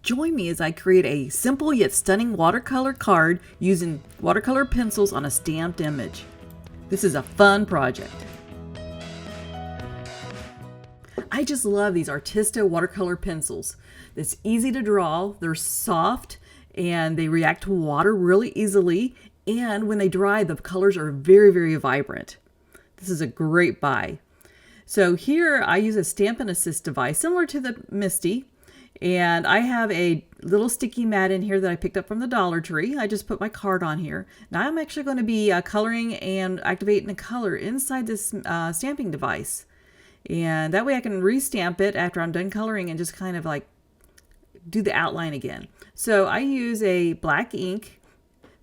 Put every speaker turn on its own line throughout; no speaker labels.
Join me as I create a simple yet stunning watercolor card using watercolor pencils on a stamped image. This is a fun project. I just love these Artista watercolor pencils. It's easy to draw, they're soft, and they react to water really easily, and when they dry, the colors are very, very vibrant. This is a great buy. So here I use a Stampin' Assist device similar to the Misty, and I have a little sticky mat in here that I picked up from the Dollar Tree. I just put my card on here. Now I'm actually going to be coloring and activating the color inside this stamping device. And that way I can restamp it after I'm done coloring and just kind of like do the outline again. So I use a black ink.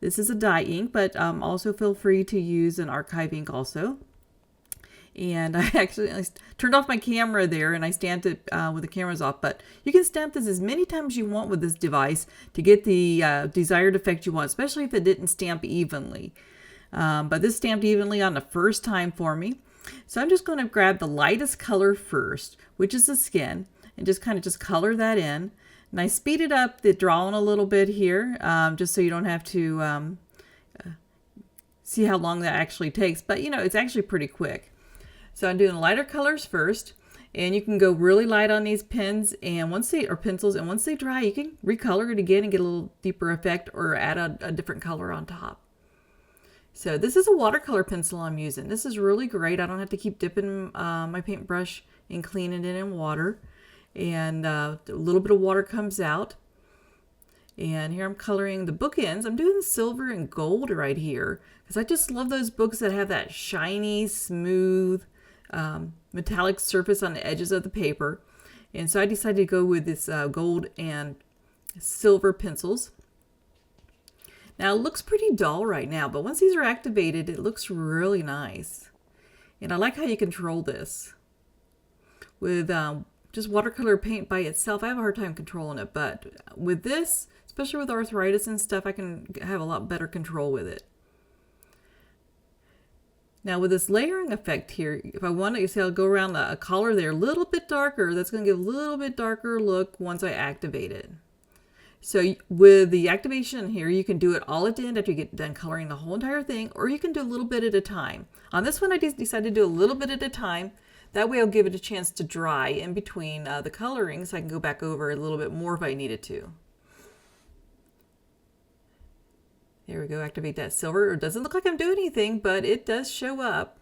This is a dye ink, but also feel free to use an archive ink also. And I turned off my camera there and I stamped it with the cameras off. But you can stamp this as many times as you want with this device to get the desired effect you want, especially if it didn't stamp evenly. But this stamped evenly on the first time for me. So I'm just going to grab the lightest color first, which is the skin, and just kind of just color that in. And I speeded up the drawing a little bit here, just so you don't have to see how long that actually takes. But you know, it's actually pretty quick. So I'm doing lighter colors first, and you can go really light on these pens, and pencils, and once they dry, you can recolor it again and get a little deeper effect, or add a different color on top. So this is a watercolor pencil I'm using. This is really great. I don't have to keep dipping my paintbrush and cleaning it in water. And a little bit of water comes out. And here I'm coloring the bookends. I'm doing silver and gold right here because I just love those books that have that shiny, smooth, metallic surface on the edges of the paper. And so I decided to go with this gold and silver pencils. Now it looks pretty dull right now, but once these are activated, it looks really nice. And I like how you control this. With just watercolor paint by itself, I have a hard time controlling it, but with this, especially with arthritis and stuff, I can have a lot better control with it. Now with this layering effect here, if I want to, you see I'll go around a collar there a little bit darker. That's going to give a little bit darker look once I activate it. So with the activation here, you can do it all at the end after you get done coloring the whole entire thing, or you can do a little bit at a time. On this one, I decided to do a little bit at a time. That way I'll give it a chance to dry in between the coloring, so I can go back over a little bit more if I needed to. There we go, activate that silver. It doesn't look like I'm doing anything, but it does show up.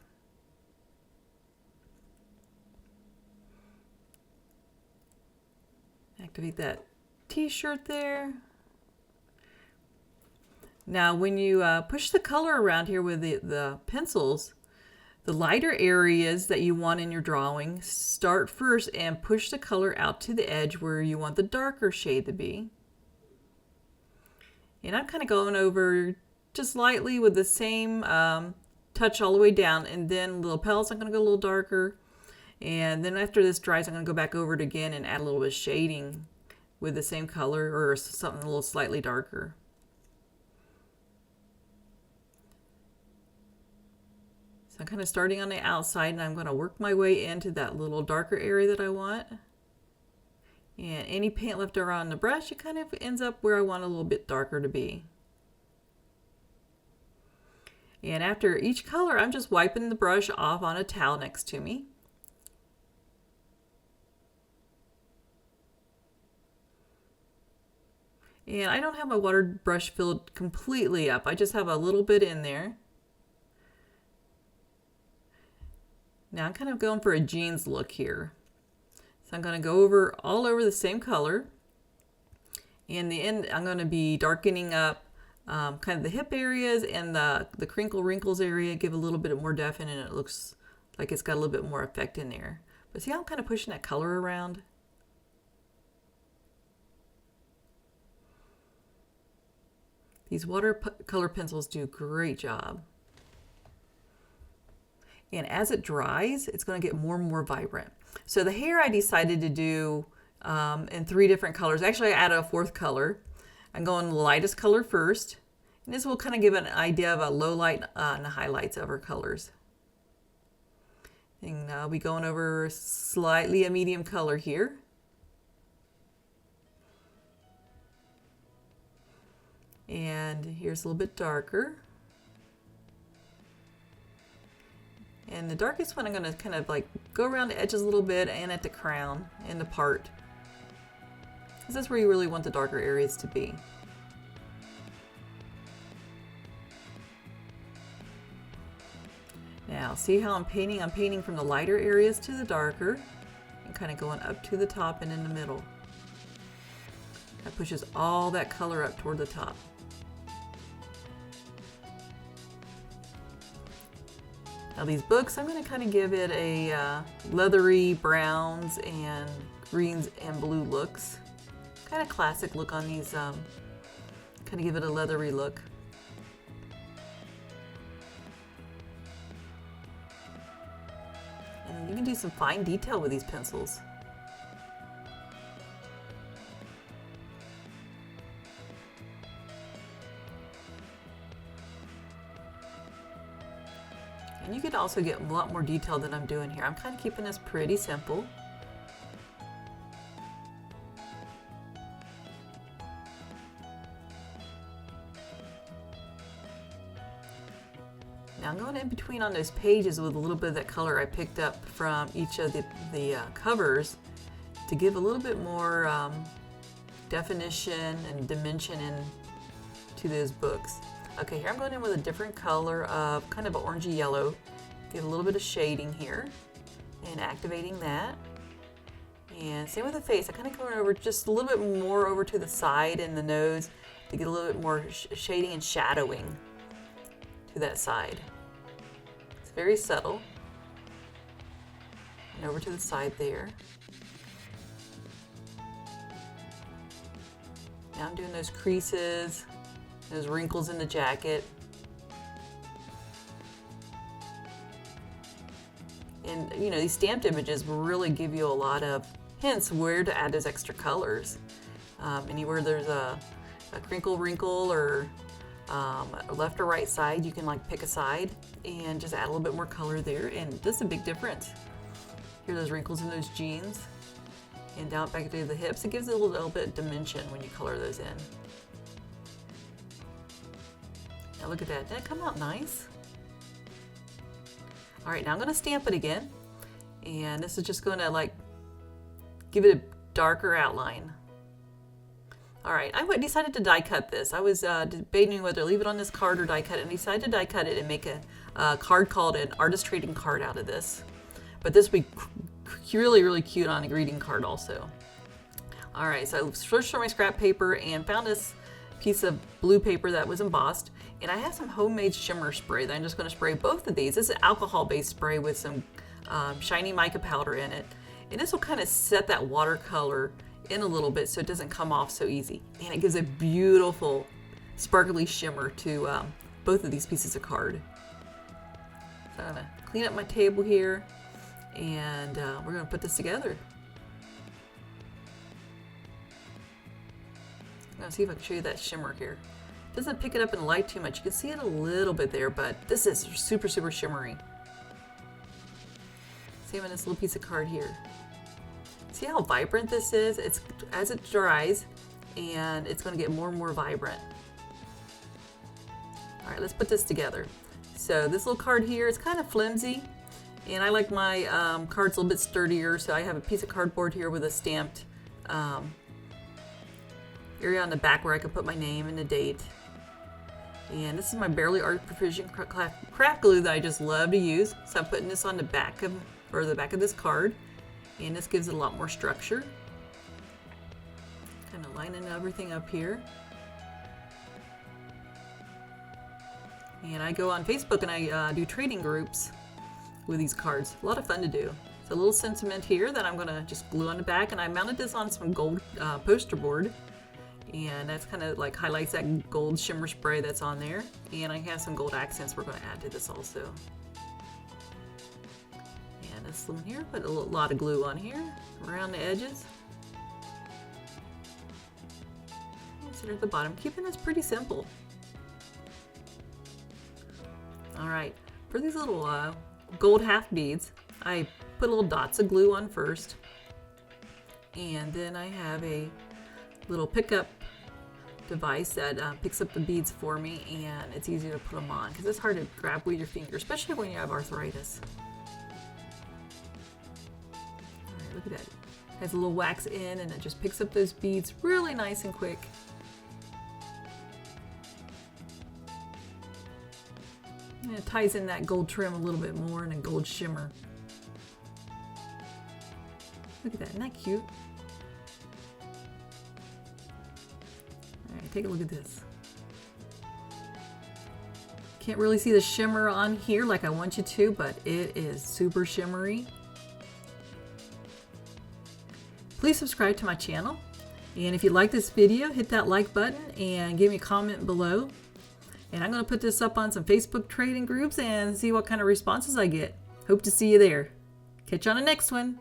Activate that t-shirt there. Now when you push the color around here with the pencils, the lighter areas that you want in your drawing, start first and push the color out to the edge where you want the darker shade to be. And I'm kind of going over just lightly with the same touch all the way down, and then the lapels I'm going to go a little darker, and then after this dries I'm going to go back over it again and add a little bit of shading with the same color or something a little slightly darker. So I'm kind of starting on the outside, and I'm going to work my way into that little darker area that I want. And any paint left around the brush, it kind of ends up where I want a little bit darker to be. And after each color, I'm just wiping the brush off on a towel next to me. And I don't have my water brush filled completely up. I just have a little bit in there. Now I'm kind of going for a jeans look here. So I'm going to go over all over the same color. In the end, I'm going to be darkening up kind of the hip areas and the crinkle wrinkles area, give a little bit more definite, and it looks like it's got a little bit more effect in there. But see how I'm kind of pushing that color around? These watercolor pencils do a great job. And as it dries, it's going to get more and more vibrant. So the hair I decided to do in 3 different colors. Actually, I added a 4th color. I'm going the lightest color first. And this will kind of give an idea of a low light and the highlights of our colors. And I'll be going over slightly a medium color here. And here's a little bit darker. And the darkest one I'm going to kind of like go around the edges a little bit and at the crown and the part. Because that's where you really want the darker areas to be. Now, see how I'm painting? I'm painting from the lighter areas to the darker and kind of going up to the top and in the middle. That pushes all that color up toward the top. Now these books, I'm going to kind of give it a leathery browns and greens and blue looks. Kind of classic look on these, kind of give it a leathery look. And you can do some fine detail with these pencils. And you could also get a lot more detail than I'm doing here. I'm kind of keeping this pretty simple. Now I'm going in between on those pages with a little bit of that color I picked up from each of the covers to give a little bit more definition and dimension to those books. Okay, here I'm going in with a different color of kind of an orangey yellow. Give a little bit of shading here and activating that. And same with the face. I kind of go over just a little bit more over to the side and the nose to get a little bit more shading and shadowing to that side. It's very subtle. And over to the side there. Now I'm doing those creases. Those wrinkles in the jacket. And you know, these stamped images will really give you a lot of hints where to add those extra colors. Anywhere there's a crinkle, wrinkle, or left or right side, you can like pick a side and just add a little bit more color there, and that's a big difference. Here are those wrinkles in those jeans. And down back to the hips, it gives it a little bit of dimension when you color those in. Now look at that, didn't it come out nice? All right, now I'm gonna stamp it again. And this is just gonna like, give it a darker outline. All right, I decided to die cut this. I was debating whether to leave it on this card or die cut it, and decided to die cut it and make a card called an artist trading card out of this. But this would be really, really cute on a greeting card also. All right, so I searched for my scrap paper and found this piece of blue paper that was embossed, and I have some homemade shimmer spray that I'm just going to spray both of these. This is an alcohol-based spray with some shiny mica powder in it, and this will kind of set that watercolor in a little bit so it doesn't come off so easy, and it gives a beautiful sparkly shimmer to both of these pieces of card. So I'm going to clean up my table here, and we're going to put this together. I'm going to see if I can show you that shimmer here. It doesn't pick it up in light too much. You can see it a little bit there, but this is super, super shimmery. Same in this little piece of card here. See how vibrant this is? It's as it dries, and it's going to get more and more vibrant. All right, let's put this together. So this little card here, it's kind of flimsy, and I like my cards a little bit sturdier, so I have a piece of cardboard here with a stamped area on the back where I can put my name and the date. And this is my Barely Art Precision craft glue that I just love to use. So I'm putting this on the back of this card, and this gives it a lot more structure. Kind of lining everything up here. And I go on Facebook and I do trading groups with these cards. A lot of fun to do. It's a little sentiment here that I'm going to just glue on the back, and I mounted this on some gold poster board. And that's kind of like highlights that gold shimmer spray that's on there. And I have some gold accents we're going to add to this also. And this one here, put a lot of glue on here around the edges. And center at the bottom, keeping this pretty simple. All right, for these little gold half beads, I put little dots of glue on first. And then I have a little pickup device that picks up the beads for me, and it's easy to put them on because it's hard to grab with your finger, especially when you have arthritis. All right, look at that. It has a little wax in, and it just picks up those beads really nice and quick. And it ties in that gold trim a little bit more and a gold shimmer. Look at that, isn't that cute? All right, take a look at this. Can't really see the shimmer on here like I want you to, but it is super shimmery. Please subscribe to my channel. And if you like this video, hit that like button and give me a comment below. And I'm going to put this up on some Facebook trading groups and see what kind of responses I get. Hope to see you there. Catch you on the next one.